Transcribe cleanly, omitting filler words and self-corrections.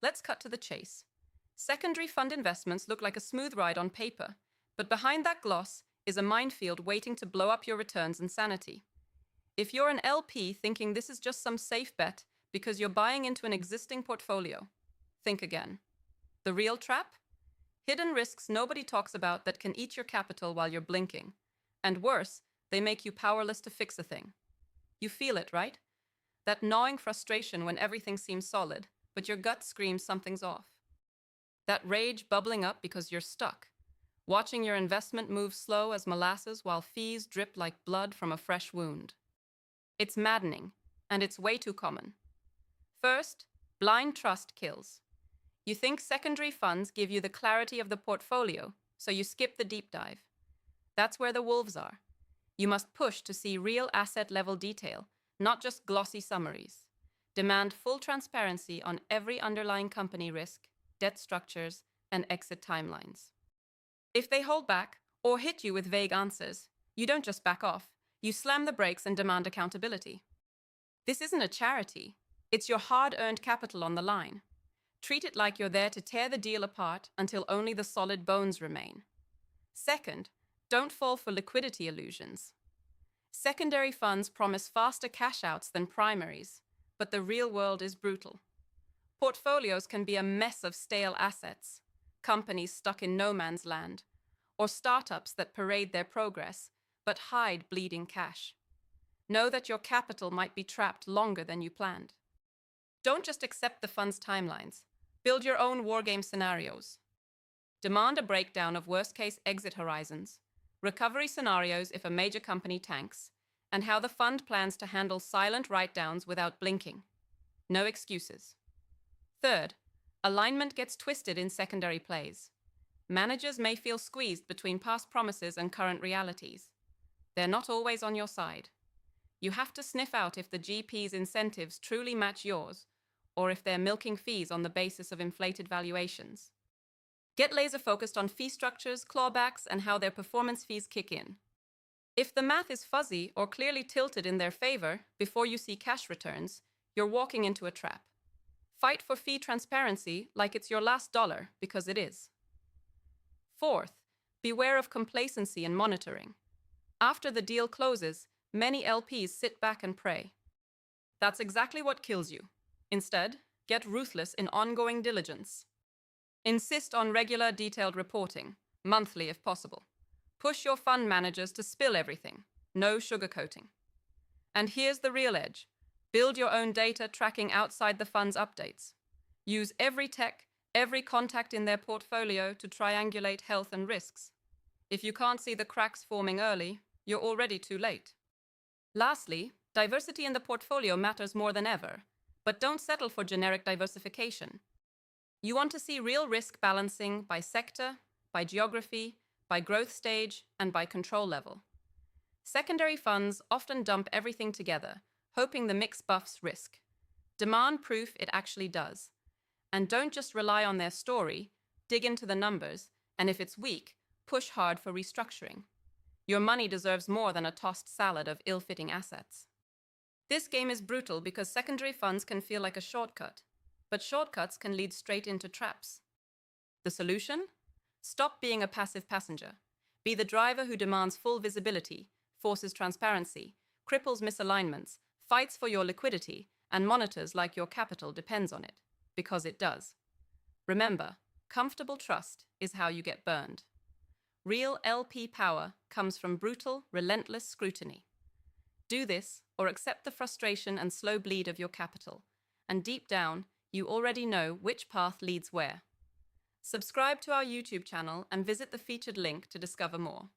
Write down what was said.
Let's cut to the chase. Secondary fund investments look like a smooth ride on paper, but behind that gloss is a minefield waiting to blow up your returns and sanity. If you're an LP thinking this is just some safe bet because you're buying into an existing portfolio, think again. The real trap? Hidden risks nobody talks about that can eat your capital while you're blinking. And worse, they make you powerless to fix a thing. You feel it, right? That gnawing frustration when everything seems solid, but your gut screams something's off. That rage bubbling up because you're stuck, watching your investment move slow as molasses while fees drip like blood from a fresh wound. It's maddening, and it's way too common. First, blind trust kills. You think secondary funds give you the clarity of the portfolio, so you skip the deep dive. That's where the wolves are. You must push to see real asset-level detail, not just glossy summaries. Demand full transparency on every underlying company risk, debt structures, and exit timelines. If they hold back or hit you with vague answers, you don't just back off. You slam the brakes and demand accountability. This isn't a charity. It's your hard-earned capital on the line. Treat it like you're there to tear the deal apart until only the solid bones remain. Second, don't fall for liquidity illusions. Secondary funds promise faster cash outs than primaries, but the real world is brutal. Portfolios can be a mess of stale assets, companies stuck in no man's land, or startups that parade their progress but hide bleeding cash. Know that your capital might be trapped longer than you planned. Don't just accept the fund's timelines. Build your own wargame scenarios. Demand a breakdown of worst-case exit horizons, recovery scenarios if a major company tanks, and how the fund plans to handle silent write-downs without blinking. No excuses. Third, alignment gets twisted in secondary plays. Managers may feel squeezed between past promises and current realities. They're not always on your side. You have to sniff out if the GP's incentives truly match yours, or if they're milking fees on the basis of inflated valuations. Get laser-focused on fee structures, clawbacks, and how their performance fees kick in. If the math is fuzzy or clearly tilted in their favor before you see cash returns, you're walking into a trap. Fight for fee transparency like it's your last dollar, because it is. Fourth, beware of complacency in monitoring. After the deal closes, many LPs sit back and pray. That's exactly what kills you. Instead, get ruthless in ongoing diligence. Insist on regular, detailed reporting, monthly if possible. Push your fund managers to spill everything, no sugarcoating. And here's the real edge. Build your own data tracking outside the fund's updates. Use every tech, every contact in their portfolio to triangulate health and risks. If you can't see the cracks forming early, you're already too late. Lastly, diversity in the portfolio matters more than ever, but don't settle for generic diversification. You want to see real risk balancing by sector, by geography, by growth stage, and by control level. Secondary funds often dump everything together, hoping the mix buffs risk. Demand proof it actually does. And don't just rely on their story, dig into the numbers, and if it's weak, push hard for restructuring. Your money deserves more than a tossed salad of ill-fitting assets. This game is brutal because secondary funds can feel like a shortcut, but shortcuts can lead straight into traps. The solution? Stop being a passive passenger. Be the driver who demands full visibility, forces transparency, cripples misalignments, fights for your liquidity, and monitors like your capital depends on it, because it does. Remember, comfortable trust is how you get burned. Real LP power comes from brutal, relentless scrutiny. Do this, or accept the frustration and slow bleed of your capital, and deep down, you already know which path leads where. Subscribe to our YouTube channel and visit the featured link to discover more.